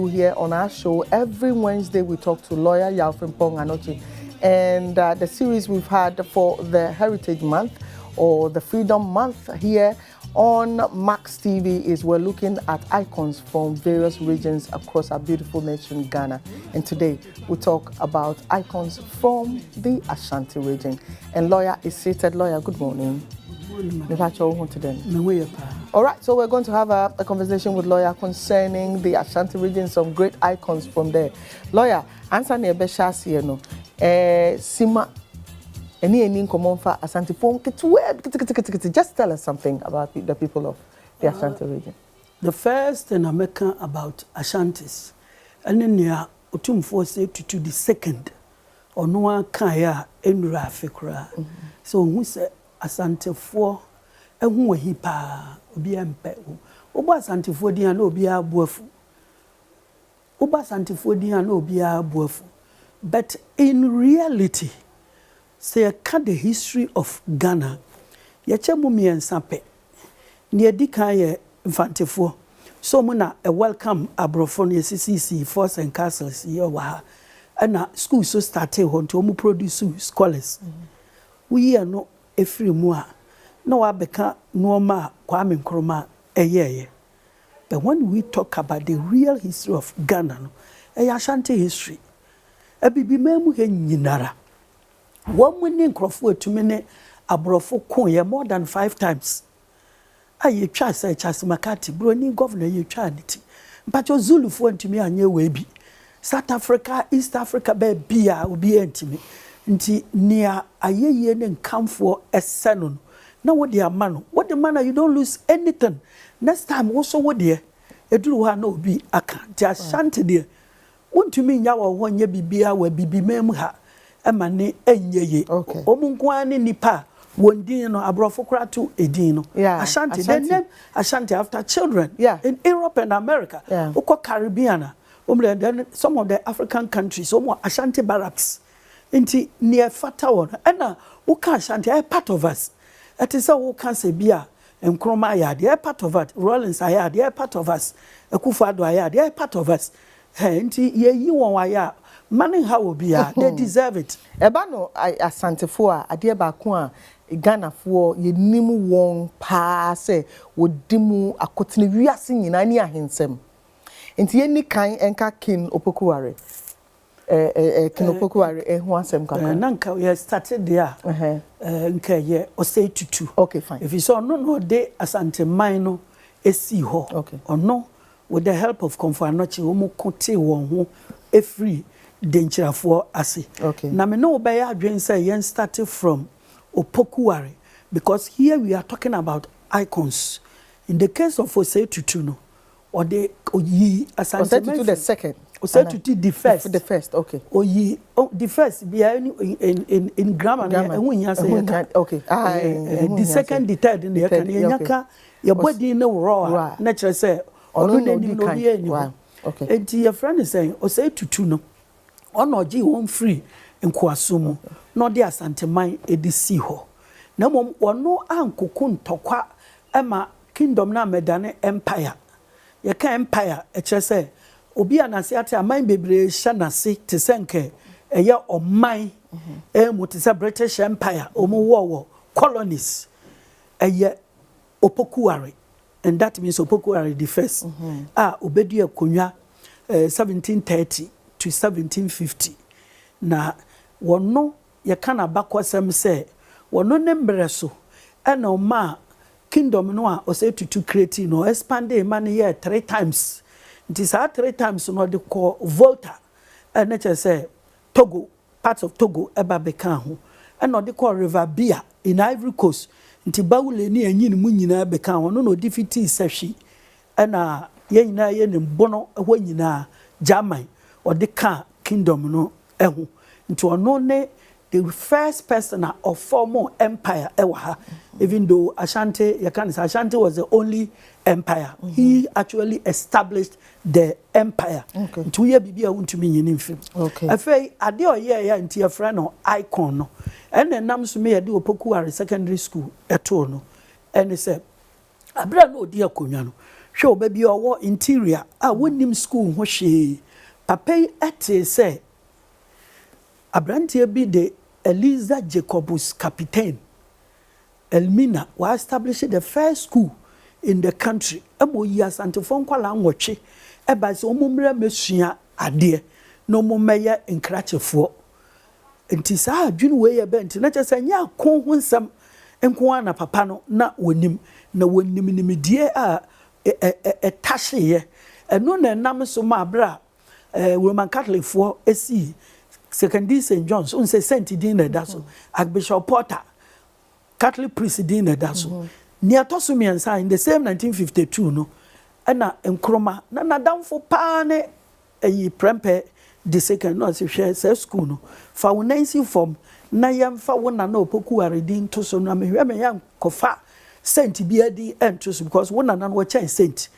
Here on our show. Every Wednesday we talk to lawyer Frimpong Anokye, and the series we've had for the Heritage Month or the Freedom Month here on Max TV is we're looking at icons from various regions across our beautiful nation, Ghana. And today we talk about icons from the Ashanti region. And lawyer is seated. Lawyer, good morning. All right, so we're going to have a conversation with lawyer concerning the Ashanti region, some great icons from there. Lawyer, answer me no. Sima, any common for Ashanti phone. Just tell us something about the people of the Ashanti region. The first thing I'm making about Ashantis, and then ya utum force to the second, or no one kaya enra fikra. So who say Asante for a who he pa obi empe oba Asante for dia no obi abuafu oba Asante for dia no obi abuafu. But in reality, say the history of Ghana ye chemu miensa pe ne dika ye mfantefo so muna a welcome abrofo ne CCC force and castles ye wa na school so started hon to omu produce scholars we are no efiri mu a na wa beka no ma Kwame Nkrumah eyeye. But when we talk about the real history of Ghana no Ashanti history ebibi memu he nyinara one winning Nkrofo etumene abrofo kon more than 5 times aye twa say Charles Makati bro ni governor ye twa niti mpacho Zulu fo ntumi anye we bi South Africa East Africa be bia obi ntimi nti nia ayeye ne nkamfo eseno na wo de amano what the man you don't lose anything next time also wo de eduru ha na obi aka ti Ashanti de wontumi nya wo ho nya bibia wa bibimam ha emane enyeye omunkwa ne nipa wondin no abrofo kra to edin no Ashanti they name Ashanti after children in Europe and America uko Caribbean then some of the African countries Ashanti barracks inti near fata one ena uka Ashanti a part of us it is all can say bia Nkrumah ya they are part of it Rollins ya they are part of us Akufo-Addo ya they are part of us inti ye yi won wa ya manning how bia they deserve it eba no Asante fo a ade ba ko a Ghana fo ye nimu won pa se wodimu akotene wiase nyina ni ahensem inti ye ni kan enka kin opokuware Kinopokuware who ansem kaka nanka we started there nka ye osei tutu okay fine if you saw no de Asante mine esi ho or no with the help of Anokye omo kote won ho free dangerafo ase na me no be ya adwen say yen started from Opokuware because here we are talking about icons. In the case of osei tutu no or the oyi Asante tutu the second Osei tutu the first okay oyi the first be in grammar okay the second the third in the yaka your body no raw natural say ono no bi eni okay enti your friend is saying osei tutu no ono gi won free nkoaso mu no de Asante man edisi ho na mom ono ankoko ntokwa ema kingdom na medane empire ye ka empire say obi anase ate aman bebre hya nase te senke eye oman mu te se British Empire omo wo colonies eye Opokuware and that means Opokuware the first obedi akonwa 1730 to 1750 na wono ye kana bakwasem se wono ne mbreso ena oma kingdom no a osei tutu create no expand man here 3 times. It is 3 times no de call Volta and nature say Togo parts of Togo eba beka ho and no de call River Bia in Ivory Coast nti bawule ni anyin mu nyina beka ho no defeat sehwi na ye nyina ye ne bono ho nyina German or the ka kingdom no eho nti ono ne the first person of former empire ewa even though Ashanti you can say Ashanti was the only empire he actually established the empire to ye bibia wontumi nyini mfim afei ade oye ya nti afra no icon no ene nam so me ye de Opokuware secondary school eto no ene say abra no odi akonwa no hwe baby owo interior wonim school ho hwe papa ete say abrantie bi de Eliza Jacobus Captain Elmina was established the first school in the country. Emo yi Asante fon kwala nwotwe eba se omumre mesua ade no momeye nkrachefo nti saa adwene we ye be nti na chese nya kon ho nsam enko ana papa no na wonim nimidie a etahye eno na nam so ma bra Roman Catholic for esi Secondary St. John's unse Saint din na daso Archbishop Porter Catholic priest din na daso ni atoso miensa in the same 1952 no na enkroma na nadamfo pa ne eyi prempe the second no se hwe se school no fa wonansi form na yamfa wona na opoku aredin to so na mehwe me yan kofa saint bi adi entoso because wona na no chen saint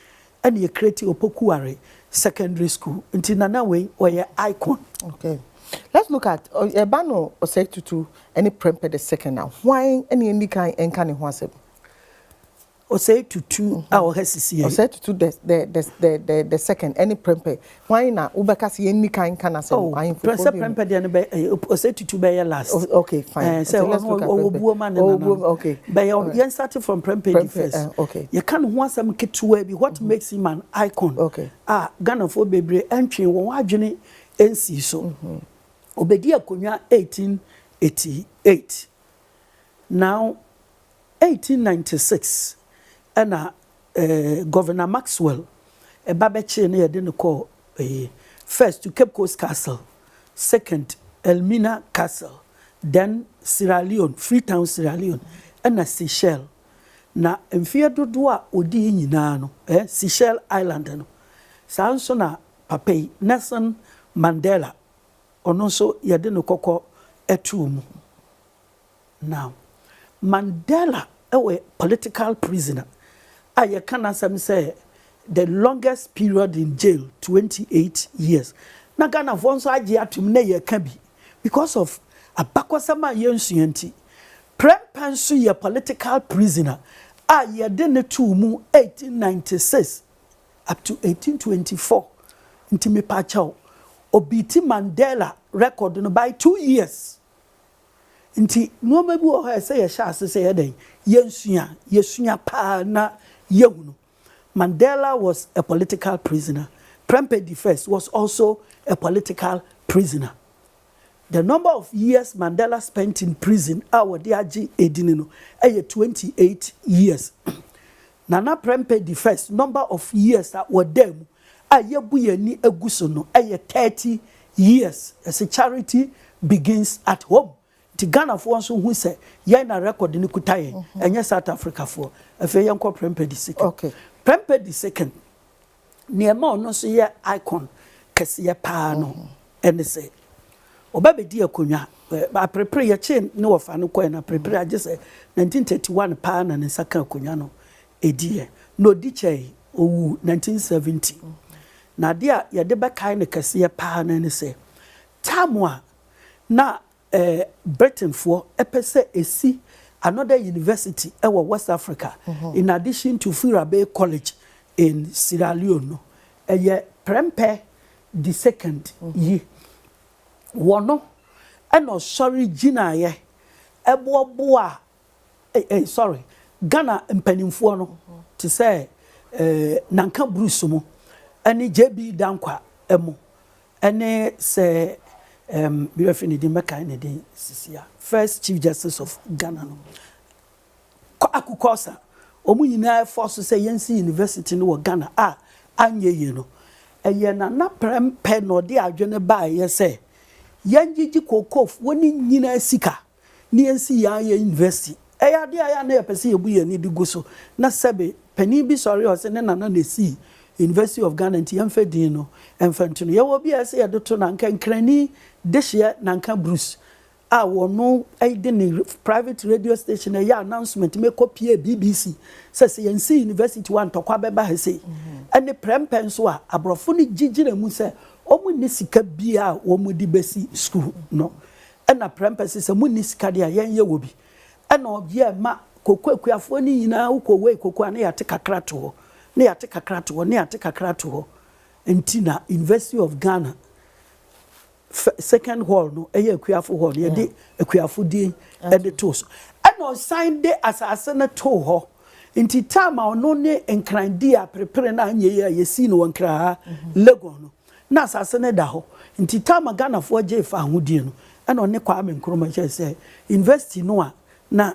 and ye create opoku are secondary school until nana we oye icon. Okay, let's look at Ebano Osei-Tutu any prempe the second now. Why any kind enka ne ho asem? Osei-Tutu our HCC. Osei-Tutu the second any prempe. Why na ubeka si any kind can asem? Oh, prempe de be Osei-Tutu be last. Okay, fine. So let's look at prempe. Okay. But you started from prempe first. Okay. You can want some ketuwe be what makes him an icon. Okay. Ghana for bebre entry won adwene NC so. Obedi akonya 1888. Now 1896 and Governor Maxwell a babeche ne yede no call first to Cape Coast Castle, second Elmina Castle, then Sierra Leone, Freetown Sierra Leone and Seychelles. Na mfia dodo a odi nyina no Seychelles Island no sanso na papai Nelson Mandela ono so yede no kokọ etu mu. Now Mandela a political prisoner. I can answer say the longest period in jail 28 years. Na Ghana for so agi atum na ye ka bi because of abakwasama yensuanti. Prempansu ye political prisoner. Ye de ne tu mu 1896 up to 1824. Nti me pa chao obiti Mandela record no by 2 years. Nti no mabu o ha say ye sha say eden yesua pa na yehunu. Mandela was a political prisoner. Prempe the first was also a political prisoner. The number of years Mandela spent in prison our diaji edinino 28 years. Nana Prempe the first number of years that were them ayebuye ni eguso no 30 years. As a charity begins at home. The Ghana for so who say yen na record ni kutaye enye South Africa for afi yen ko Prempe the second. Okay. Prempe the second niema ono so ye icon kese ye pa no ene say obabedi akonwa ba prepare ye chain ne wofa no koy na prepare age say 1931 pa na ne saka akonwa no edie no di chei owu 1970 na dia ye de ba kai ne kese ye pa na ne say tamwa na Britain for epese esi another university West Africa in addition to Firabe College in Sierra Leone. Prempe the second ye wono eno sorry gina ye eboboa sorry Ghana mpanimfo no to say nanka Bruce mo ene JB Dankwa emo ene say we have finished the first Chief Justice of Ghana. No. Akukosa, omu yina force say Yensi University no Ghana anye ye no. Na prempe no de adwene ba ye say yanjiji kokof woni nyina sika ni Yensi ya university. Eya de aya na pese ye bu ye ni digo so na sebe pani bi sorry o se ne nana na si University of Ghana nti yamfa din no emfantu no ye wo bia se ye doto na nka nkrani dehye na nka Bruce wono aide ne private radio station ya announcement me copy BBC say Yensi University wan tokwa beba ha sei ene prempen so abrofo ni gigire mu se omu ni sika bia omu di besi school no ena prempen se mu ni sika dia yen ye wo bi ena obia ma kokwakuafo ni nyina ukowe kokwa na ya te kakra to ne yate kakra to ho ne yate kakra to ho ntina University of Ghana second hall no akuafo hall ye de akuafo din e de to so and on sign de asase na to ho nti tama ono ne enkrandi a prepare na anye ye si no nkra Lagos no na asase ne da ho nti tama Ghana fo je fa ahodie no and on ne Kwame Nkrumah che say university no a na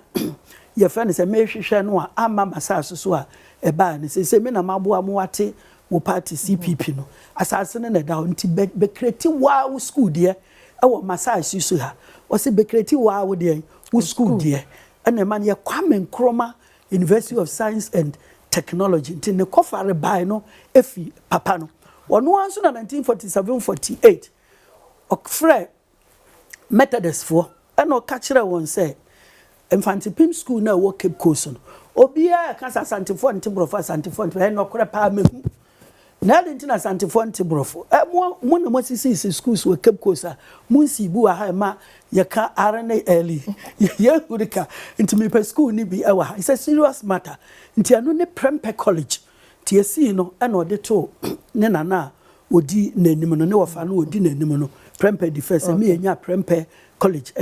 ye friend say me hwehwe no a ama masase so a e ba ne say me na maboa mo wate wo party CPP no asase ne da ho nti be create wow school de e wo masase so ha wo say be create wow de wo school de and man ye Kwame Nkrumah University of Science and Technology nti ne kofare bai no efi papa no ono anso na 1947-48 okfre Methodist for and o kachira won say Infantry Pim School na wo Cape Coast no obia ka Asante fo ntibrofo Asante fo ntibrofo no kore pa mehu na de ntina Asante fo ntibrofo mo na mo sisi schools wo Cape Coast a mo nsibu a ha ma ye ka arane early ye hurika nti me pa school ni bi ewa it's a serious matter nti anu ne Prempeh College ti esi no e na ode to ne nana odi nanim no ne wofa no odi nanim no Prempeh defense me enya Prempeh College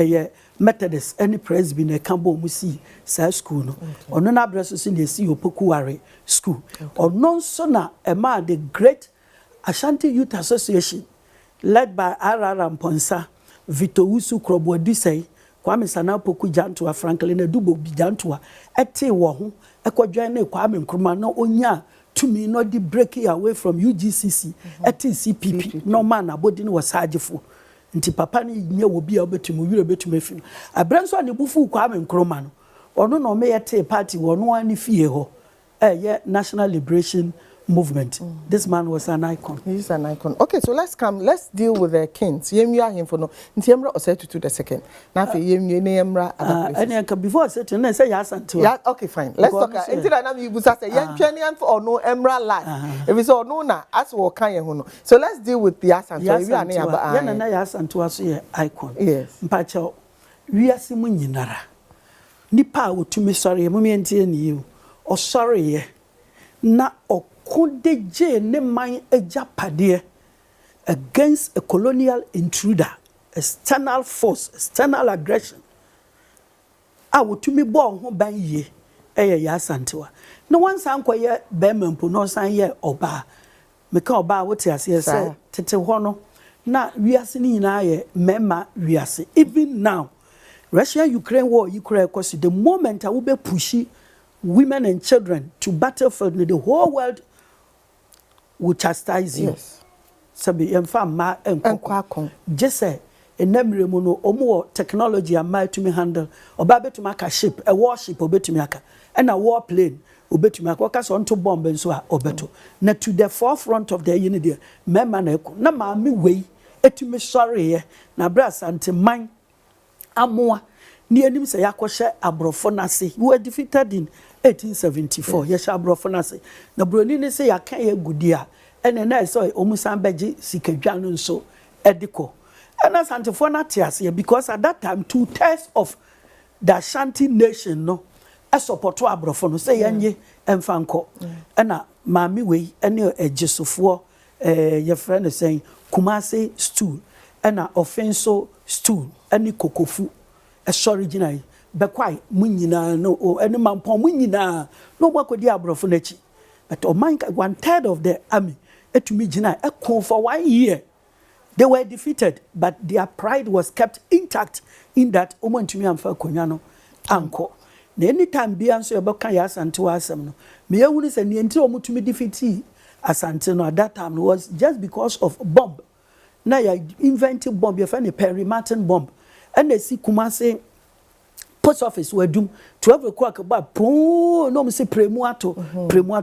Methodist any Presby na kambo musi sa school no ono na address so ne esi Opokuware school ono so na ema the great Ashanti Youth Association led by Arara Mponsa Vito Wusu Krobo Disei Kwame Sana Poku Jantua Franklin Edubo Bijantua ete wo ho ekwadwan na Kwame Nkrumah no onya tumi no di break away from UGCC ete CPP no man abodi no wasagefo nti papa ni nye wo bia obetumu wire betumu afim abranso ne bufu Kwame Nkrumah no ono no me yete party wono ani fie ho National Liberation Movement. This man was an icon. He's an icon. Okay, so let's deal with the kings. Yemia him for no. Ntiemra Osetutu the second. Na fe yemia Neyemra and before I said to say yes and to. Yeah, okay, fine. Let's talk. Until I know you busa say yemtwani for no Emra life. If it's all no na as wo kan ye ho no. So let's deal with the Asante. Yeah, na Asante was ye icon. Yes. Mpacha wiase mu nyinara. Nipa a wotumi sori mu mientie ni you. O sorry ye. Na Kodeje ne man ejapade against a colonial intruder, external force, external aggression. A wotumi bo ho ban ye ya Asantewa. No one san kwaye bemempo no san ye oba. Meka oba wote ase se tete ho no na wiase ni nyina ye mema wiase. Even now Russia-Ukraine war, Ukraine cause the moment I will be pushing women and children to battlefield, the whole world will chastise you. Yes. Sabi yemfa ma enkwakon. Just say enemre mu no omo technology am to me handle. Oba betumi aka ship, a warship obetumi aka. And a war plane obetumi aka. Waka so onto bomb nso a obeto. Na to the forefront of the unity, memma na eko. Na maami wei etumi sorry ye. Na bra Asante man amoa. Ni enim se yakoshe abrofo nase. We were defeated in 1874. Yes, abrofo nase. Na broni ni se yakan ye gudia. Ene na so omusan beji sikadwa no nso ediko. And Asante for na tiase because at that time 2/3 of the Ashanti nation no e support abrofo no say yanye emfanko. Ena maami we ene ejesofo your friend is saying Kumase stool ena offenso stool ene kokofu original be kwai munyina no o any mampon munyina no gbakodi abrofo nachi but o man 1/3 of the army etumi gina ekon for 1 year they were defeated but their pride was kept intact in that omontumi amfa konya no anko na anytime bia nso yebeka ya Asante wa asem no me yewuni se ne enti omutumi defeat Asante no at that time was just because of bomb na ya invented bomb you find a Perry Martin bomb and they see Kumase post office were doom 12 o'clock about no me say premuato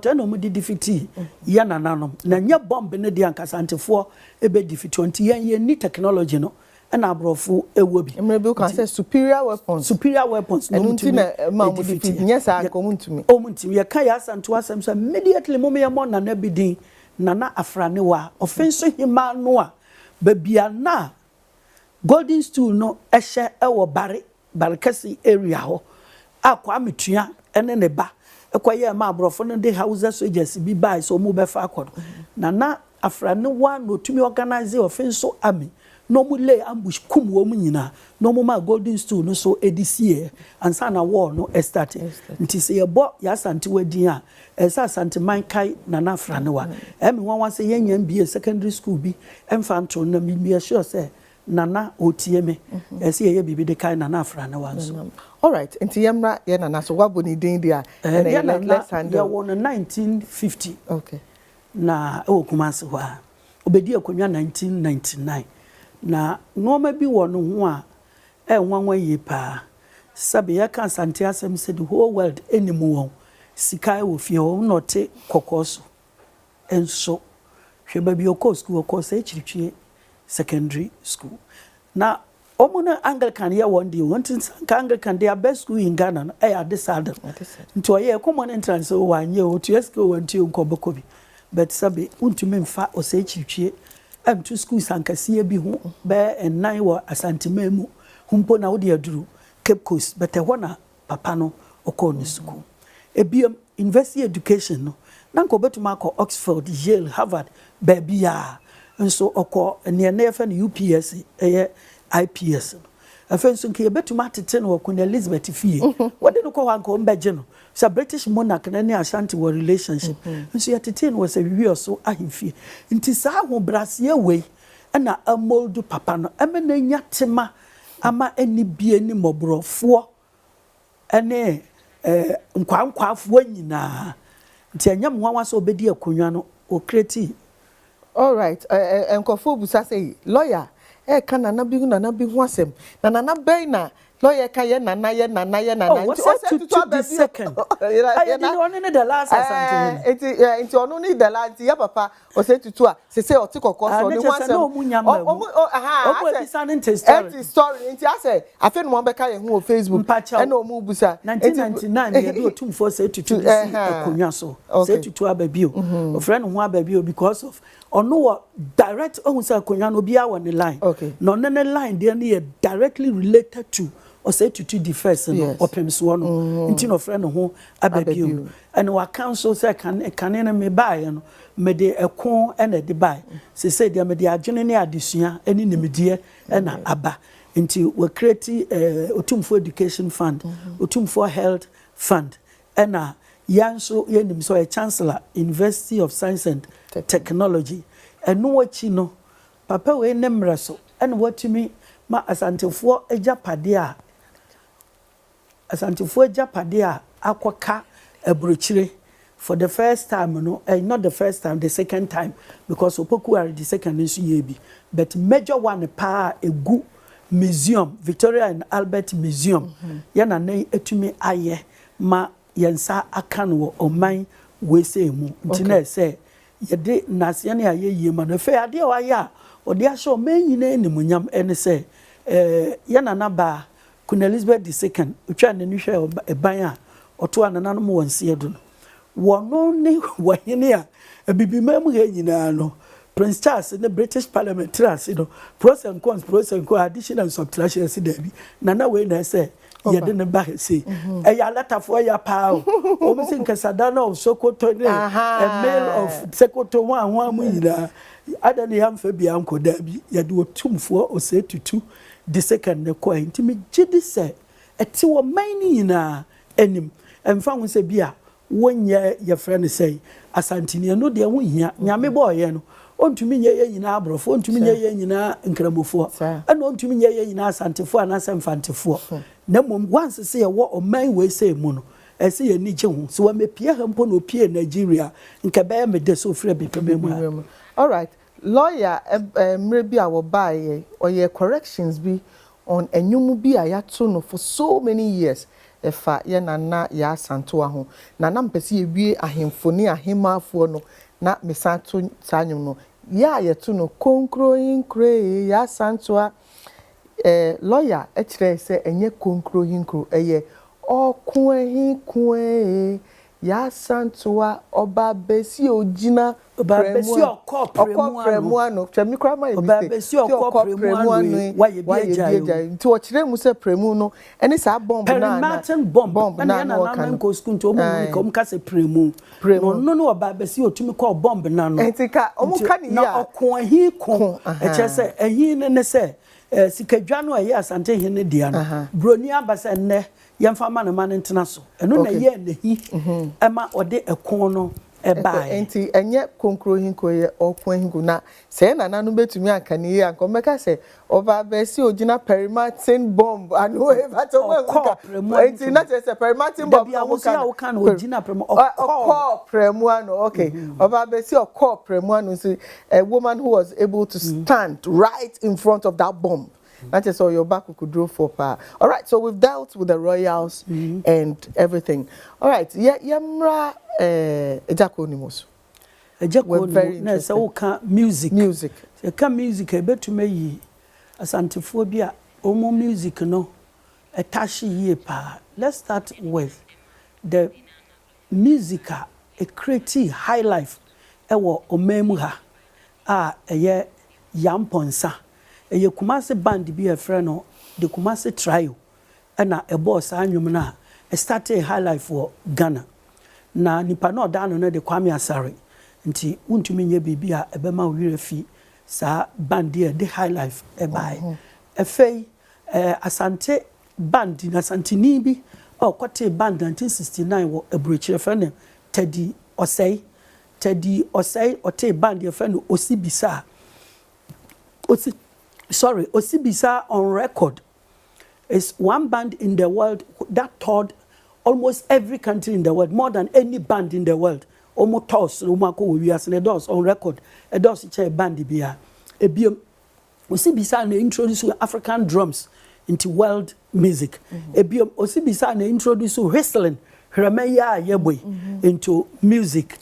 and no me defeat ya nananom na nya bomb ne de ankasante fo e be defeat 20 ye ni technology no and abrofo ewo bi emrebi can say superior weapons no ntime ma mo defeat yes a komuntumi omuntimi ye kan ya Asante asem so immediately mo me mo nana bidin nana afrane wa offense hima no a babia na golden stool no ehye ewo barekasi area ho akwa metua ene ne ba ekwaye ma abrofo no de Hausa soldiers bi buy so mu be fa akọ na afra ne wa no tumi organize offensive army no mu lay ambush kum wo mu nyina no mu ma golden stool no so edisie ansa na war no start nti se ye bo ya Asante wadin a esa Asante man kai na afra ne wa emi wan se yenya MBA secondary school bi emfanto na mi sure say nana otie me ese ye bibi de kai na afra ne wa so. All right, nti yemra ye nana so waboni din dia and let's handle. Ya won 1950. Okay. Na Kumasi wa obedi akonwa 1999 na noma bi wo no ho a nwanwa yi pa sabe ya kan Asante asem said the whole world anymore sika wo fie wo note kokoso enso hwe ba bi okọ school okọ se chirichie secondary school na omuna Anglican ya one day wanting Anglican their best school in Ghana decided nto ye common entrance o wanye o to school wanti nkobokobi but sabe untumi mfa o se chirichie to school sankasiye bi ho be ennan wo Asante memu humpo na wo de aduru Cape Coast but ehona papa no okọ no school ebiem university education no na nko betuma akọ Oxford, Yale, Harvard baby ya nso okọ ne na efe no UPS IPS afenso nke betuma tete no Queen Elizabeth fie wode no ko wanko mbeje no so British monarch na ne Ashanti war relationship nso ya tete no was a wiwi so ahimfie nti sa ho brasie we na amoldu papa no emena nyatema ama eni bie ni mobrofo ene nkwankwafo nyina nti anyam nwanwa so obedi akonwa no o create. All right, enkofo busa say lawyer nana bi ho asem nana bɛn na lawyer ka ye nana nti o se to the second I did one in the last Asante nti ono ni the last ya papa o se tutu a se o ti kokoso ni ho asem o story nti ase afi no mo be ka ye ho Facebook e na o mu busa 1999 ye do tumfo se tutu akonwa so se tutu ababio o friend ho ababio because of ono direct ohunsa akonwa no bia won the line no ne line there na directly related to or say to defense no opem so no nti no friend ho ababio and wa council say can na me buy no me de ekon na de buy say dia me de adwene ne adesua ani nimdie na aba nti we create otumfo education fund otumfo health fund na yanso yenim so a chancellor University of Science and Technology eno wachi no papa we nemra so and watimi ma asantefo ejapade a Asantefo japade a akwaka abrochire for the first time no not the first time the second time because opoku are the second nso yebi but major one pa egu museum Victoria and Albert Museum yana na etumi aye ma yensa aka no oman wese mu ntina se yede nase ne aye yie ma no fe ade o aya ode ahye oman nyina animunyam ene se yana na ba Queen Elizabeth II utwa ne hwe eban a oto anana no wonse do no wono ne wahene a abibimam he nyina no Prince Charles in the British Parliament trust pros and cons addition and subtraction si dabi nana we na say yede ne ba say ya latafo ya pa o bi sin kasada na of Sokoto ne a male of Sokoto wan mu nyina adani am fa bia anko dabi yede otumfo o say tutu the second ne kwa ntimi gidi se eti wo man ni nyina anim emfa ho se bia wonye ye friend say Asante ne no de ho hia nyame boye no ontumi nye ye nyina abrofo ontumi nye ye nyina nkramofo ana ontumi nye ye nyina asantefo ana semfantefo na mom once se ye wo oman we say mu no ese ye ni gye ho so wa mepie ha mpo no pie Nigeria nka be me de so frɛ be peme mu. All right, lawyer mrebi a wo bae or corrections bi on enyumu bi a yato no for so many years efa ye nana ya Asante wa ho nana mpese ye wie ahemfoni ahemafo no na mesanto sanyum no ya yeto no konkro inkre ya Asante wa lawyer ekire se enye konkro inkro eye okun ehin kun ya Asante wa oba besi ojina Babesi okọ premuano twemi kra ma yebiste babesi okọ premuano wa yebia nti wo kire mu se premu no ene sa bomb na Martin bomb na nko school nti omo ka ka se premu no babesi otumi kọ bomb na no enti ka omo ka ni ya okọ ahi ko e che se ahi ne se sikadwa no ye Asante he ne dia no broni abasa ne yemfa ma ne ma ne ntena so eno na ye nahi ema ode ekon no enti enye konkro hinko ye okwan hinko na se na nanu betumi anka ni ye anko meka se oba besi ogina perimartin bomb anu e bato enti na se perimartin bomb amuka kan ogina premuano okay oba besi okọ premuano see a woman who was able to stand right in front of that bomb. That is all your back could draw for power. All right, so we've dealt with the royals and everything. All right, yamra ejakonimos. Ejakonimos. So ka music. So ka music ebetume yi asantephobia omo music no etashi ye pa. Let's start with the music a creative high life ewo omemu ha eye yamponsa. Eye Kumasi band bi a friend no the Kumasi trio na a boss anyum na started high life for Ghana na nipa no da no de Kwame Asare nti untumi nye bibi a ebema wire fi sa band de high life e bai efei Asante band na Asantini bi kwate band 1969 wo ebrochire friend Teddy Osei ote band ye friend Osibisa Osibisa on record is one band in the world that toured almost every country in the world, more than any band in the world. Almost toss, we are does on record. A does a band bia. Osibisa introduced African drums into world music. Osibisa introduced wrestling, Hrameya Yebwe into music.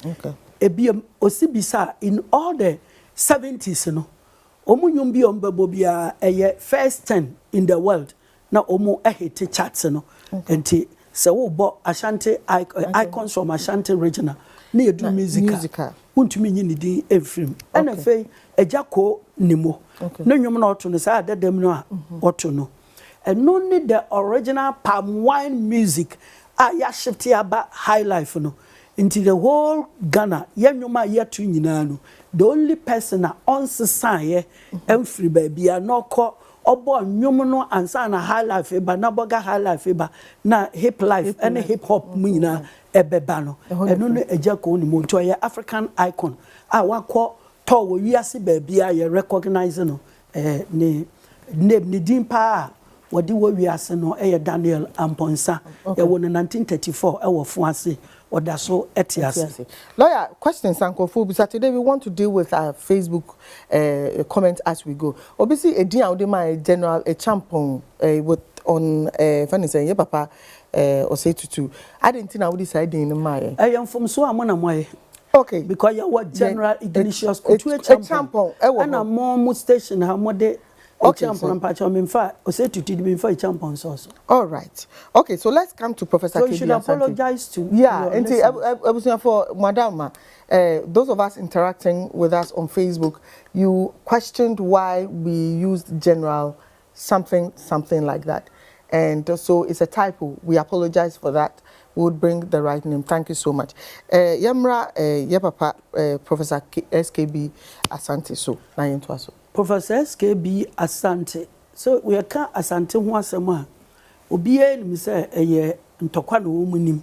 Osibisa in all the 70s, you know. Omo nyumbi ombebo bia first 10 in the world na omo hit charts no enti se wo bo Ashanti icons from Ashanti regional na edu musical untumi nyi ni din efrim na fei ejako nimo na nwom na oto no sa dadam no a oto no and only the original palm wine music ya shift aba high life no into the whole Ghana yenwoma yetu nyina no the only person on society free baby no ko obo nwom no ansa na high life eba na boga high life eba na hip life and hip hop mu nyina ebeba no eno no ejako ni mo to ye African icon wakọ to wo wiase baby ye recognize no ne din pa wodi wo wiase no Daniel Amponsa ye wo 1934 wo Fuase so etiase. Lawyer, questions Sankofu because today we want to deal with our Facebook comments as we go. Obviously a dia my general a champon with on funny saying yeah papa or say to I didn't think I would decide in my I am from so amona moy. Okay, because you what general Ignatius a champon and a more station how more okay, all right. Okay, so let's come to Professor So you should apologize to and I was for Madama. Those of us interacting with us on Facebook, you questioned why we used general something like that. And so it's a typo. We apologize for that. We would bring the right name. Thank you so much. Yamra, Yepapa, Professor SKB Asante. So, na yentwa so. Professor SKB Asante. So we are Asante ho asema. Obiye ni say eye ntokwa na wo munim.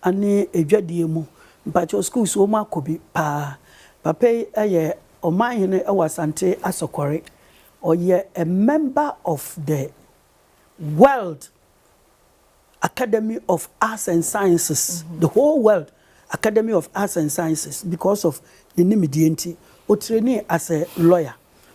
Ane edwadie mu. Mpacho school so ma kobi pa. Papa eye oman hene e Asante Asokore. Oye a member of the World Academy of Arts and Sciences. The whole World Academy of Arts and Sciences because of the nimidienti. O trainee as a lawyer.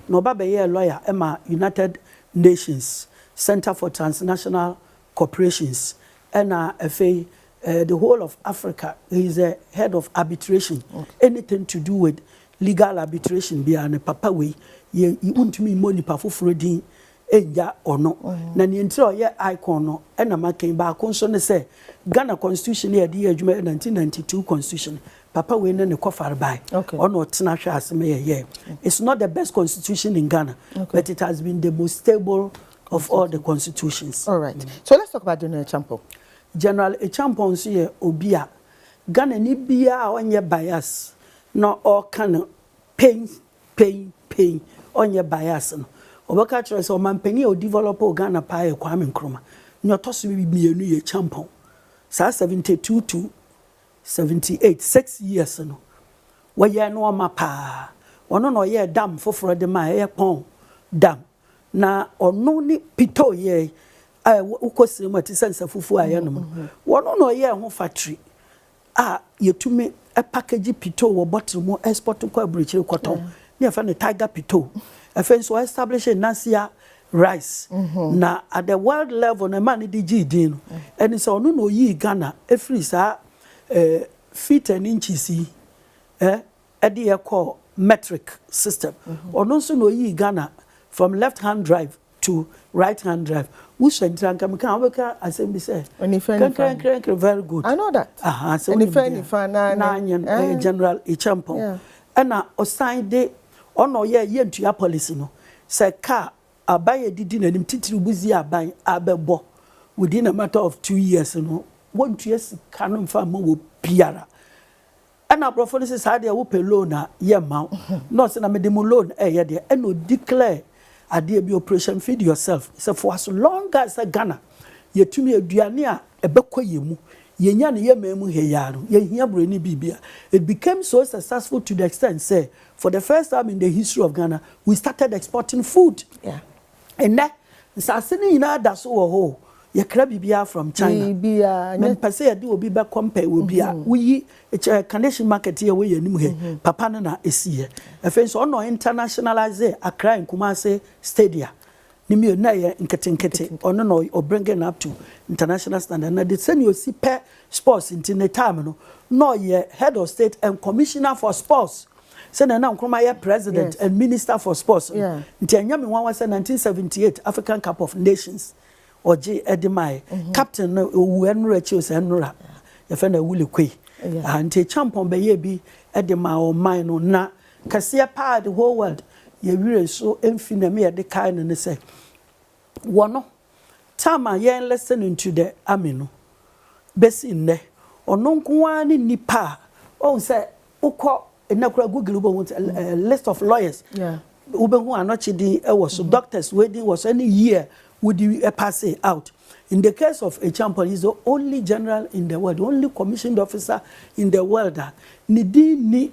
No baba ye lawyer Emma United Nations Center for Transnational Corporations and the whole of Africa. He is a head of arbitration. Anything to do with legal arbitration be an papa way ye won't me money pafufuro din enja or no na ni ntro ye icon no na makin ba konso ne say Ghana constitution ye di adwuma 1992 constitution papa we ne kofar bai ono tena hwe aseme ye it's not the best constitution in Ghana but it has been the most stable of all the constitutions. All right. So let's talk about General Champong. General Champong so ye obia Ghana ni bia onye bias no all kind pain onye bias no obaka kire so mampani o develop Ghana pa e Kwame Nkrumah nyotoso bi mienu ye Champong sa 72 to 78 6 years no waye no ma pa ono no ye dam foforo de ma ye pon dam na ono ni pito ye ukosiri mo tisense fufu aye no wono no ye ho factory yetumi package pito wo bottle mo export ko abrichire cotton ne fa ne tiger pito afen so establish nasia rice na at the world level na man di gd no and so ono no yi Ghana every sa feet and inches e dey call metric system ono so no yi Ghana from left hand drive to right hand drive we sentran can assembly say very good. I know that so any fan General Champong and na osan de ono ye ntua policy no say car abaye didi na nim titiri buzi aban abebo within a matter of 2 years no won tuas kanom fa mo wo biara ana brofo no say dey wo pay loan na ye ma no say na me dem loan ye dey and no declare ade bi operation feed yourself say for as long as Ghana yetumi aduane a ebekoyemu yenya ne yemamu heyaro yehia broni bibia it became so successful to the extent say for the first time in the history of Ghana we started exporting food and that sasini ina da so wo ho ye kra bibia from China men pese ye de obi be compare obi a we Canadian market here we anim he papa no na esiye afen so no internationalize Accra Kumase stadia nimi na ye nkete ono no o bringing up to international standard na the same you see per sports in the time no ye head of state and commissioner for sports say na Nkrumah ye president and minister for sports nti anyame wan was 1978 African Cup of Nations oje edimai captain no owu enura chios enura ye fe na wuli kwe nti Champong be ye bi edima o man no na kase pa the whole world ye wire so emfina me de kai no say wono tama ye listening to the army no besi nne ono nkoa ni nipa o say ukọ enakura google bo list of lawyers ube hu Anokye di was doctors wedding was any year would you pass it out. In the case of a Champong, he's the only general in the world, the only commissioned officer in the world that ni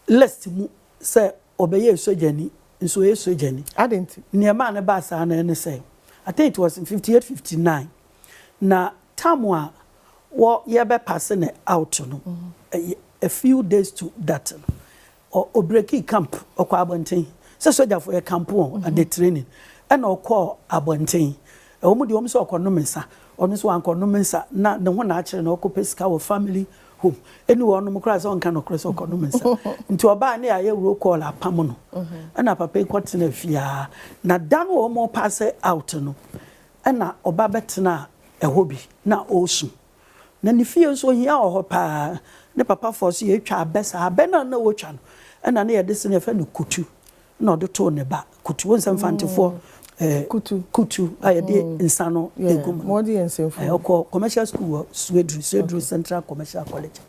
list mu say obeye sojani nso ye sojani. I didn't. Niema na ba sa na say. I think it was in 58 59. Na tamwa wo ye be pass it out no. A few days to that. Or breaky camp or Abontin. So soldier for a camp and the training. And or call Abontin. A woman the so economisa, on one economisa, not the one actually no pesca or family home. Anyone no cross on can cross economisa. Into a bar near a roll call a pamono. And a papa cotton a fear. Na done or more pass it out no. And na obabetna a hobby, na ocean. Then the fears so here or pa. Ne papa force ye twa besa abena na wo twa no na na ye de se ne fa no kutu na o de to ne ba kutu won sam fantefo kutu aye de insano egum mo de ensemfo oko commercial school Swedru Central Commercial College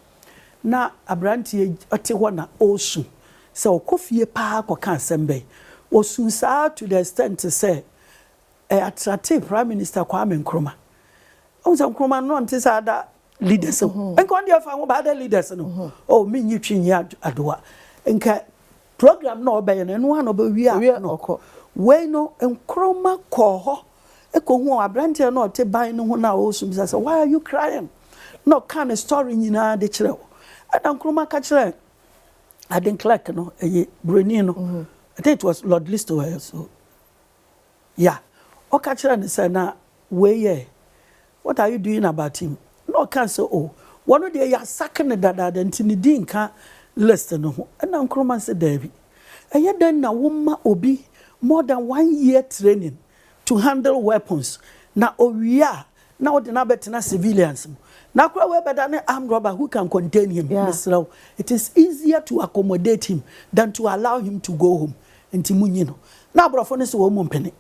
na abrantie ote ho na osu se okofie pa akoka assemble osu sa to the extent to say attractive Prime Minister Kwame Nkrumah onza Nkrumah no ntisa da leaders and kon dia fa wo ba da leaders no oh me nyi twin ya adoa nka program no obey no no no ba wi a no we no Nkrumah ko ho e ko hu abrante no te ban no ho na o sum say why are you crying no kind of story nyina de kire and Nkrumah ka kire Aden Clark no e broni no I think it was Lord Lister so yeah o ka kire ne say na we ye what are you doing about him no can say oh one day you sacking the dada ntini di nka list no ho na Nkrumah say David eye den na woma obi more than 1 year training to handle weapons na owia Now the na civilians. Now we better an armed robber who can contain him. It is easier to accommodate him than to allow him to go home. Now brofone se wo monpene.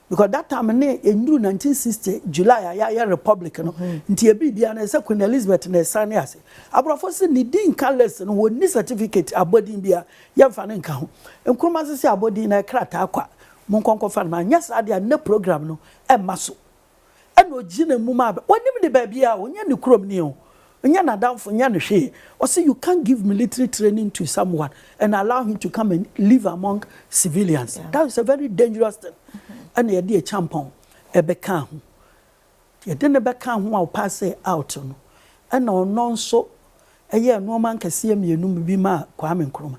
Because that time in 1960 July ya Republican nti e bibia na se Queen Elizabeth na sane ase. Abrofo se ni din careless no woni certificate abodin bia yemfa ne nka ho. Nkroma se abodin na krata akwa. Monkonko fa na nya sa dia na program no e maso. Eno gina mu ma wonim de ba bia onya ne krom ni o. Onya na damfo nya ne hwe. O say you can't give military training to someone and allow him to come and live among civilians. That is a very dangerous thing. And ye di a champon ebeka ho ye de ne beka ho a pass out no and no so eye no man kase mienu bi ma Kwame Nkrumah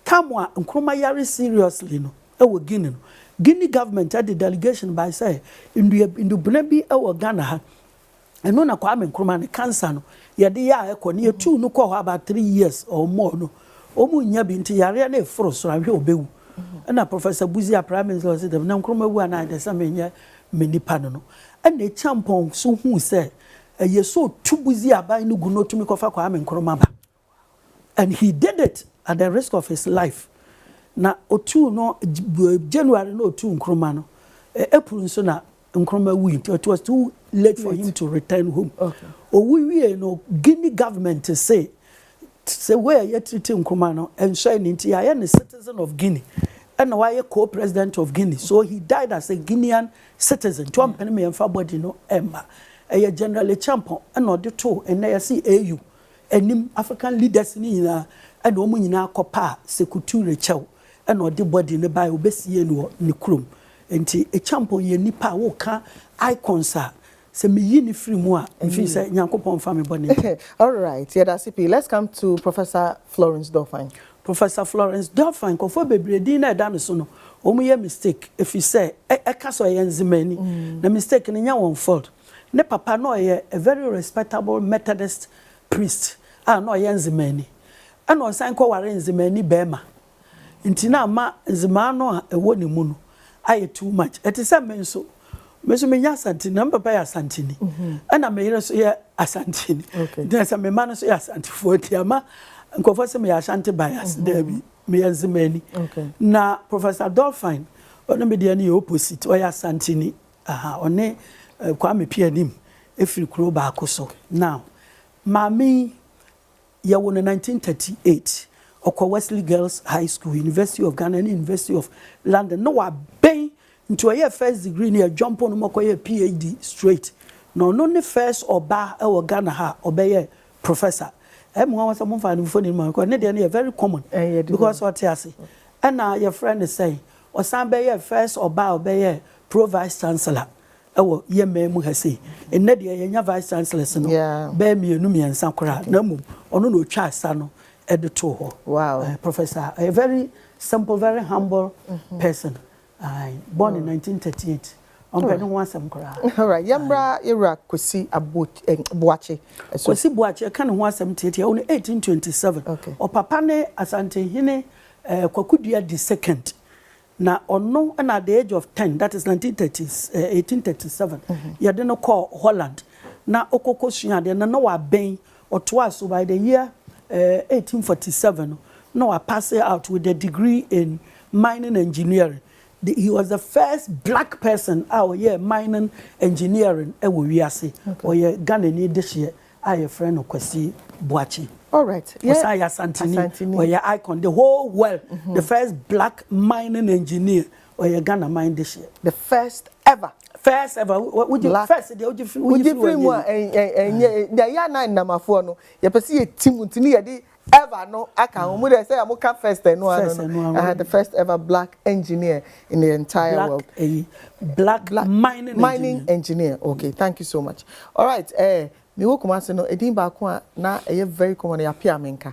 tamwa Nkrumah yare seriously no e wo Guinea no Guinea government had the delegation by say indu bi e wo Ghana ha eno na Kwame Nkrumah ne cancer no ye de ya e ko ne tu no ko about 3 years or more no omu nya bi nti yare na e foro so ahwe obewu. And Professor Buzia Prime Minister said, "I'm Nkrumah and I the same many panel." And the champion so who said, "You so two Buzia by no go no to me kofa Kwame Nkrumah." And he did it at the risk of his life. Na otu no January no otu Nkrumah no April so na Nkrumah win. It was too late for him to return home. Okay. We no Guinea government to say where you treat Nkrumah no and shine into I am a citizen of Guinea and why a co-president of Guinea. So he died as a Guinean citizen. To ampene me emfa body no emma. A generally champion and not the two and I see AU and African leaders ni na and omu nyina kopa sekuture chew and not the body ne by obesi no ni krum. Enti a champion ye nipa wo ka icons are. Se me yini free mu a mfi say Nyankopon fa me bone. All right, yeah, that's it. Let's come to Professor Florence Dolphine. Professor Florence Dolphine ko for bebredi na da no so no omu ye mistake if you say e ka so ye nzimani na mistake ne nya won fault ne papa no ye a very respectable Methodist priest no ye nzimani and on san ko ware nzimani bema nti na ma nzima no a ewo ne mu no aye too much it is am so meso me nya Ashanti na papa ya Ashanti ni ana me yere so ye Ashanti ni then say me ma no so ye Ashanti for tiama nkofo se me Ashanti bias Debbie me nzimani na Professor Dolphine ono me de na opposite o ya Ashanti ni one Kwame Pianim efiri kuro ba akoso now mami ya won 1938 okwa Wesley Girls High School, University of Ghana and University of London no wa ben into a first degree near jump on mokoye PhD straight no ne first oba e wo Ghana ha obeye professor mo wan say mo fa ni phone man ko ne dey very common because what you say and now your friend is saying o san beye first oba obeye pro vice chancellor e wo ye memu ha say en ne dey ye vice chancellor no be mienu miensa kora na mum ono no twa asa no editor ho wow professor a very simple very humble person born in 1938 on Pedro Wansam Kora. All right, Yambra Iraq Kwesi Boache. Kwesi Boache kan ho asem tietia on 1827. Okay. O papa ne Asante hene Kwakudua the second. Na ono na at the age of 10, that is 1837. Yade no call Holland. Na okokosua de na wa ben otoa so by the year 1847 no wa pass out with a degree in mining engineering. He was the first black person out here mining engineering wiase or ye Ghana ni this year I friend of Kwesi Boache. All right. Yeah. Asantini or your icon the whole world the first black mining engineer or your Ghana mine this year. The first ever. First ever. Would you first would you free more the ya na namafo no ye pese ye timuntini ye di ever no aka omu dey say amuka first no the first ever black engineer in the entire world. Black mining engineer. Okay, thank you so much. All right, me wo kuma se no edin ba ko na very common ya pia menka.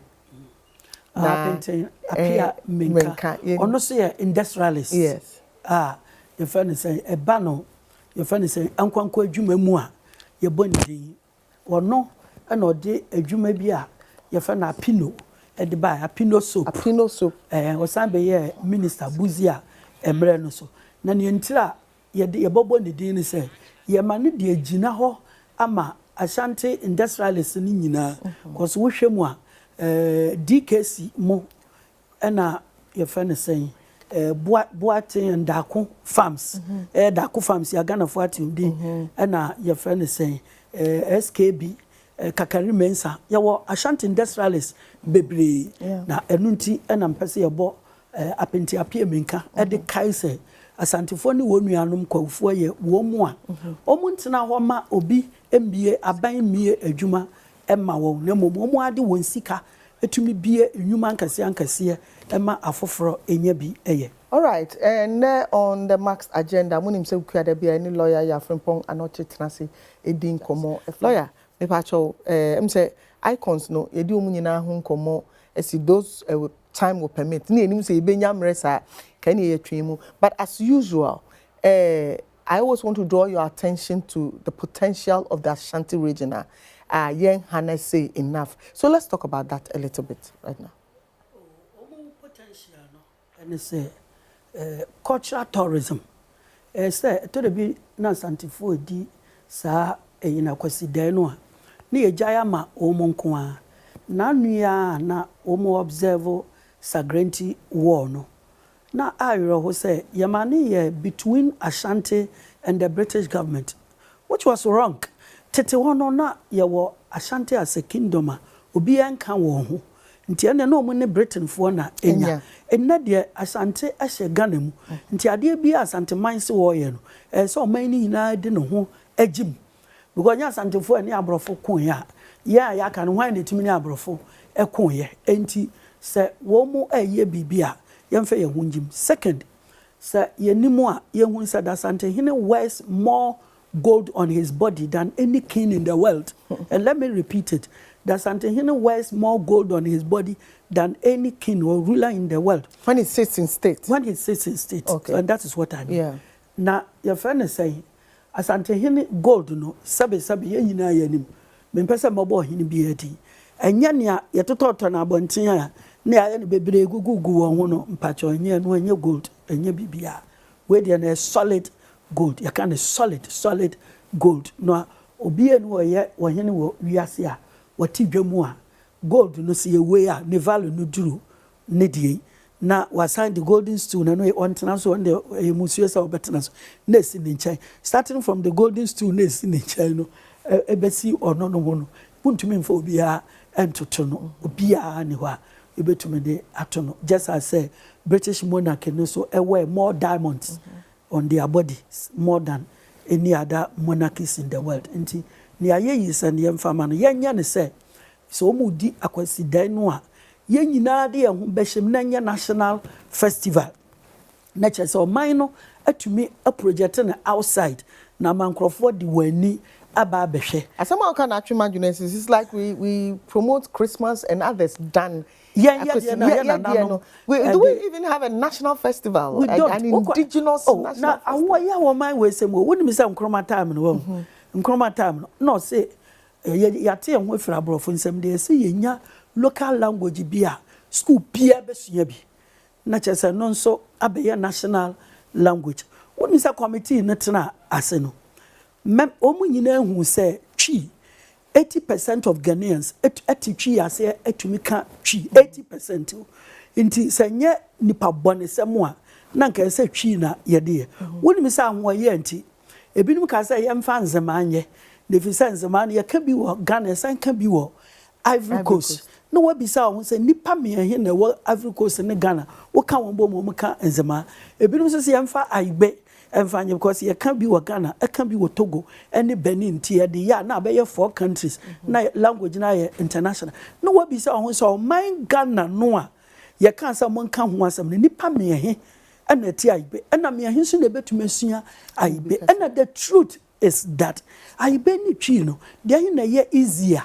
Na apia menka. Ono so ye industrialist. Yes. Your friend say e ba no your friend say ankwankwa adwuma mu a ye bondin. Ono na ode adwuma bi a your friend Apino e de ba Apino soap. Apino soap. Osan be ye minister Buzia emre no so. Na ne ntira ye bobo ne din ni say ye ma ne de agina ho ama Ashanti industrialists ni nyina cause wo hwɛ mu a DKC mo na ye fa ne sɛn boaten ndako farms dako farms ya Ghana fo atimdi na ye fa ne sɛn SKB kakari mensa ya wo Ashanti industrialists bebre na enunti na mpese ye bo apenti apie menka de kaise asantifo ni wonuanom kwafo ye wo mu a omuntena ho ma obi mbie aban mie adwuma emma wo na momo ade won sika etumi bie enwuma ankase emma afoforo enya bi eye. All right, and on the Max agenda, munim se ukua bia any lawyer ya Frimpong Anokye tenase edin komo. Lawyer, me pacho say icons no yedi omu nyina ho komo esi those time will permit. Ni enim se ibenya mresa can ye twemu. But as usual, I always want to draw your attention to the potential of the Ashanti region. Yen Hannah say enough. So let's talk about that a little bit right now. Potential no, and say cultural tourism. Say to the be na santifo di sa na kwasi dan no a na yegya ma omonko a na nua na omo observe Sagrenti war no na ayro ho say yamani ye between Ashanti and the British government, which was wrong. Tete wono na ye wo Ashanti as a kingdom a obi anka wo ho nti ene na omo ne Britain fo na enya enna de Ashanti ahye Ghana mu nti ade bi Ashanti manse wo ye no so man ni hina de ne ho agim because nya Ashanti fo ene abrofo kon ya ka no hwan ne timi ne abrofo ekon ye enti se wo mu eye bibia yemfa ye hunjim. Second, se ye nimu a ye hun se da Ashanti hine wears more gold on his body than any king in the world. And let me repeat it. That Ashanti hine wears more gold on his body than any king or ruler in the world. When he sits in state. When he sits in state. Okay. And that is what I mean. Yeah. Now, your friend is saying, Ashanti hine gold no, sabi ye nyina ye nim. Me pese mabo hine bi edi. Enya nia ye tototo na abonten a na ya ne bebre gugugu won ho no mpacho enya no enya gold, enya bibia. We dey na solid gold. You can solid gold. No obi enu oye wohene wo wiase a wati dwamu a gold no se we a ne value no duru ne die na wasan the golden stool na no on tena so on the musuo sa obetena so na si ne nchen starting from the golden stool na si ne nchen no ebesi ono no ho no puntumi mfa obi a entoto no obi a ne ho a ebetumi de ato no just as say British monarchy no so wear more diamonds on their bodies more than any other monarchies in the world. Nti ni ayeyi san ye mfama no yenya ne say so mu di akwasi dan no a ye nyina de ye ho behim na nya national festival na che so man no atumi a project na outside na mankrofo di wani aba behwe asama ka na atwema junesis is like we promote Christmas and others done. Yeah. Do we even have a national festival? We don't. An indigenous national festival? Yeah, well, my way say, well, wouldn't me say Nkrumah time no. Nkrumah time no say yate en ho fra brofo nsem de say yenya local language bia school bia besua bi. Na chese no nso abeye national language. Wouldn't me say committee no tena ase no. Mem omu nyina hu say twi 80% of Ghanaians etichi ase etumika twi 80% inti senye nipa bone semu a na nka se twi na yede woni mi sa ho ye nti ebinum ka se ye mfa nzema anye na fi se nzema na ye ka bi wo Ghana san ka bi wo Ivory Coast no wa bi sa ho se nipa me he na wo Ivory Coast ne Ghana wo ka won bo mo ka nzema ebinum so se ye mfa aibe emfanye because ye can be wa Ghana, e can be wa Togo, any Benin tie de ya na be 4 countries. Na language na ye international. No wa bi say on so man Ghana no a ye kan say mon kan ho asem ne nipa me he and na ti aibe. And na me he so na betuma sua aibe. And na the truth is that aibe ni twi no, de he na ye easier.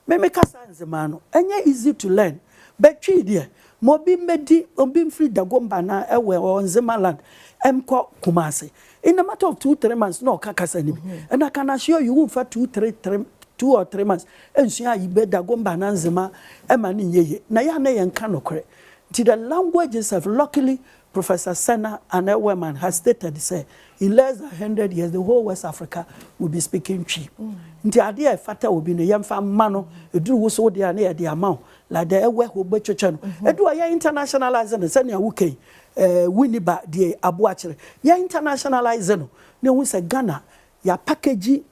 Me kasa nzema no, enye easy to learn. But twi de mobi medi obi mfri dagomba na ewe onzema land emko Kumasi in a matter of 2-3 months no kakasa ni and I can assure you for 2 or 3 months ensua ibe dagomba na nzema ema ni yeye na ya na yenka nokre. The languages have luckily Professor Senna and a woman has stated, say, in less than 100 years, the whole West Africa will be speaking Twi. The idea of fata will be the young mano, a drew so dear near the amount, like the air who bet your channel. And do I internationalize and send your wookie, Winniba, the Abuachere. Ya internationalize, no one say Ghana, ya package,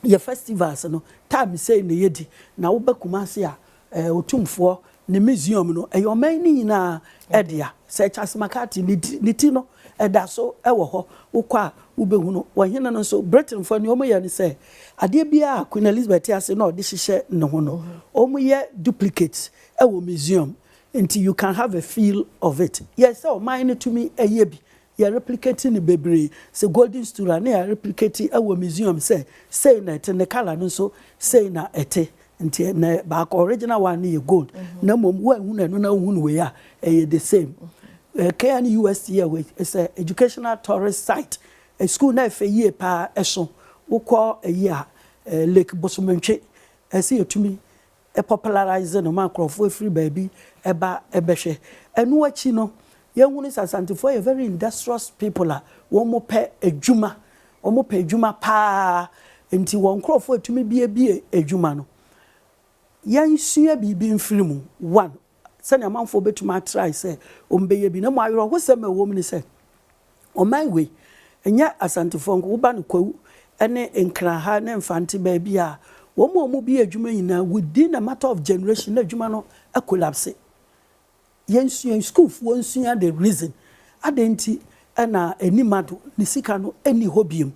your festivals, no time saying the yedi, now Bakumasia, Utumfo. Ne museum no e yo man ni na edia se Charles Makati litino eda so e wo ho ukwa ubehu no wahena no so Britain for ne omo ye ne se ade bia Queen Elizabeth ase na ode hihye ne ho no omo ye duplicates e wo museum until you can have a feel of it. Yes, so mine to me e ye bi ye replicating the bebre se golden stool na ye replicating e wo museum say na ete ne color no so say na ete nti na back original one is gold na mom wa hu na no na hu no we a the same KN UST is a educational tourist site a school na fe ye pa eso wo ko Lake Bosomentwe see to me a popularize no macro free baby eba ebehwe enu achi no ye hu ni Ashanti for a very industrious people a wo mo pe adwuma wo mo pe adwuma pa nti won crofo to me bie adwuma no yan sua bibi mfiri mu one sani amanfo betuma try say ombeye bi na mo ayro ho sem ewo ni say o man we enya Asante fonko wo ba no kwawu ene nkra ha na mfante ba bi a wo mo bi adwuma nyina within a matter of generation na adwuma no a collapse yan sua school fo nsua the reason adenti na enimado ni sika no eni hobium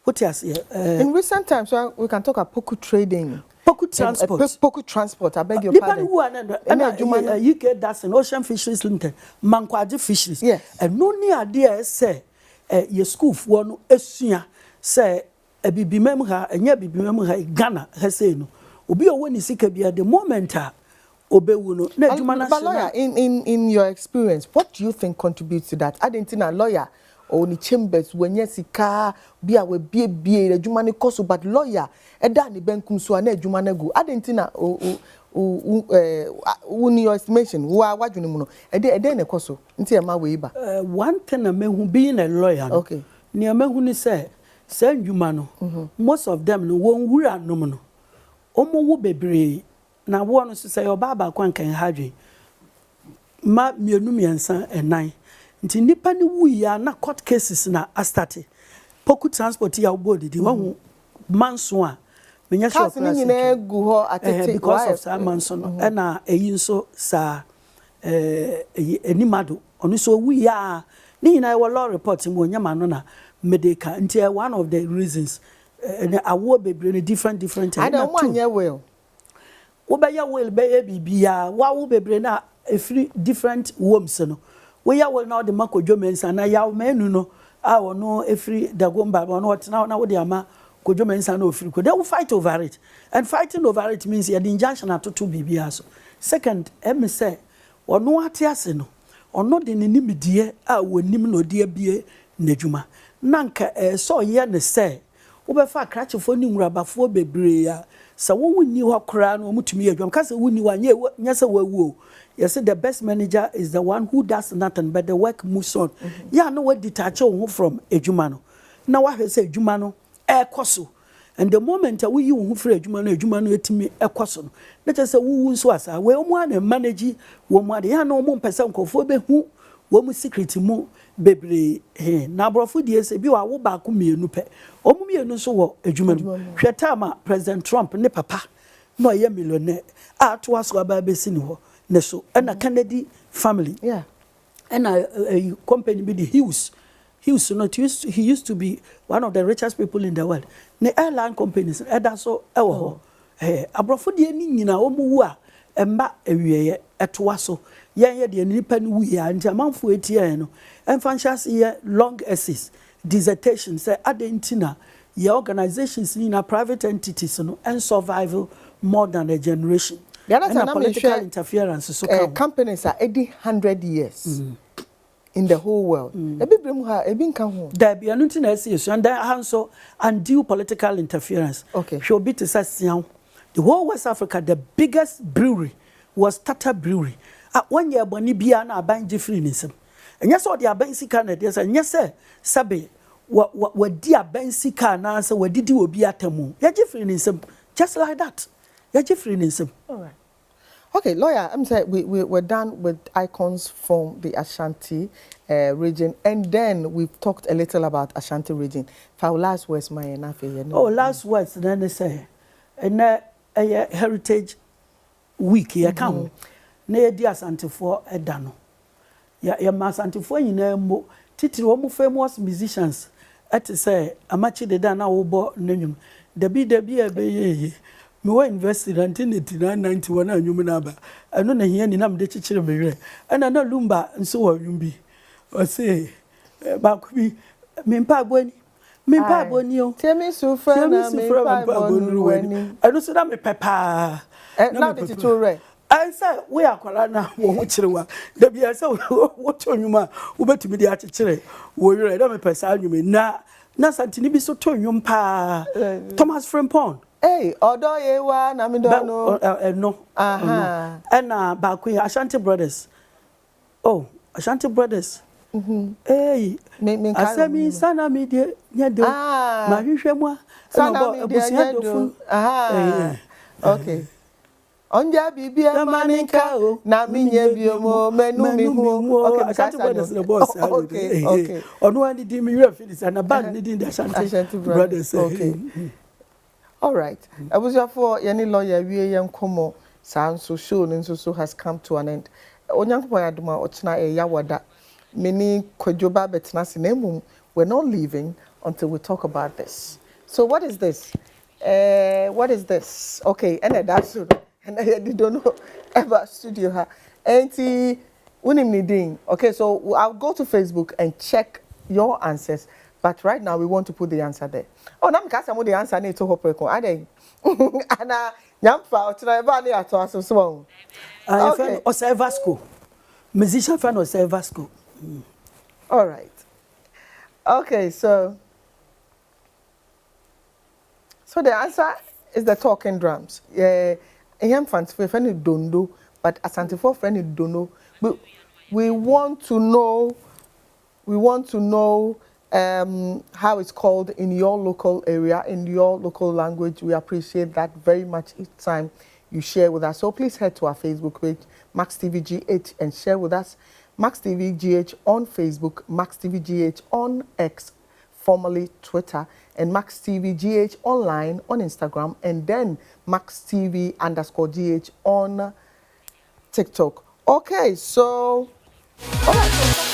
what you say in recent times we can talk about poku trading. Poku transport. Poku transport, I beg your pardon. Who are UK that's an Ocean Fisheries Limited, Mankwaji Fisheries. Yes. And no near idea say your school for one esuya say a bibi memha and ya bibi memha Ghana has say no. Obi o when is at the moment obewuno. But lawyer, in your experience, what do you think contributes to that? I didn't think a lawyer or ni chambers when yesika bia we bie the jumane koso but lawyer eda ni benkum so na jumane go adentina uni your estimation wa wadwene mu no ede ne koso nti e ma we ba one thing na mehu being a lawyer no, okay ni mehu ni say juma no most of them no won wura nom no omo wo bebre na wo no say oba ba kwankan hadwe ma mienu miensa enan nti nipa ni wuya na court cases na astarte poku transport ya obodi di won manso a menya sure class ni na gu ho atete because of some manso no na eyi nso sa enimado onu so wuya ni na law report mo nyama no na medical nti one of the reasons awo bebre ni different I don't want your will wo be ya will be bibia wa wo bebre na every different wombs no we ya will now the makojo mensa na ya menu no a wono every dagomba wono what now na wo de ama kojo mensa na ofiri ko they will fight over it and fighting over it means ya the injunction atoto bibia so second say wono ate ase no ono de nimidie a wonim no de bie n'adwuma nanka so ye ne say wo be fa krachefo ni nwurabafo bebre ya sa wo wuni ho kra no mutumi adwam ka sa wuni wanye nyasa wawu. Yes, the best manager is the one who does nothing but the work moves on. Yeah, no what detach from ejumano. Now what say ejumano ekoso. And the moment we you who free ejumano etimi ekoso. Let us say who so asa we omo na manage wo mo de ya no mo person kofo be hu wo mu secret mu bebre na brofo die se bi wa wo ba ko mienu pe. Omo mienu so wo ejumano. Hwetama President Trump ne papa no ye millionaire. A to aso aba be sini ho. So and a Kennedy family, yeah, and a company with the Hughes, not used. He used to be one of the richest people in the world. The airline companies, and that's so. Abrofo de ni na omu a emba ewiye etwaso. Ye de nipa ni wu ya nti amanfo etie no. Emfanchas ye long essays, dissertations, say adentina. Ye organizations in a private entities no and survival more than a generation. The other time political interference so companies are 100 years in the whole world. There be an internet issue and there also undue political interference. Okay. She'll be to say the whole West Africa, the biggest brewery was Tata Brewery. At 1 year, Bonibia na buying Jeffreynism. And yes, all the Abensika, and yes, sir, Sabe, what dear Bensika answer, what did you be at Temu? You're different in some, just like that. You're different in some. All right. Okay, lawyer, I'm saying we're done with icons from the Ashanti region, and then we've talked a little about Ashanti region. For last words, my enough. Oh, last words, then they say, and Heritage Week, you come. Near the Ashanti for a dano. Ya Ashanti for you know, Titi, one famous musicians. At say, a match the dana obo name. The be a be. Me were invested until 1991 and human number. I don't know here any number the children me. And I know Lumba and so on you be. Or say, back me, Mimpa Boni. Mimpa Bonio. Tell me so friend, I don't say that me papa. Now the tutor. I say we are Corana, Wochua. The be so what on you ma, who bet to me the architect. Wo you read me person you mean na Santini be so to you pa Thomas Frimpong. Hey, although you were Namidono. No, and Bakwe Ashanti Brothers. Oh, Ashanti Brothers. Hey, I said me sana media nyado. Ma hwehwe mo. Sana media nyado. Okay. Onja bibia maninka na minye biomo menu mi hu. Okay, Ashanti Brothers the boss. Okay. Ono ani di mi real finish and a band need the Ashanti Brothers. Okay. All right. I was for any lawyer we young komo sound so shown and so has come to an end. Onyankopon aduma ochna e yawada. Many kwajoba betna sinemu. We're not leaving until we talk about this. So what is this? What is this? Okay, and that's and I don't know about studio her. Auntie unim niding. Okay, so I'll go to Facebook and check your answers. But right now we want to put the answer there. Oh, now because I'm the answer need to hope I dey. Ana nyamfa otra eba ni ato aso so. Okay. Observer school. Musician fan observer school. All right. Okay, so the answer is the talking drums. Yeah, I'm fans for friend dondo, but Asante for friend dono. We want to know. How it's called in your local area, in your local language. We appreciate that very much each time you share with us. So please head to our Facebook page, Max TV GH, and share with us. Max TV GH on Facebook, Max TV GH on X, formerly Twitter, and Max TV GH online on Instagram, and then Max TV _GH on TikTok. Okay, so all right.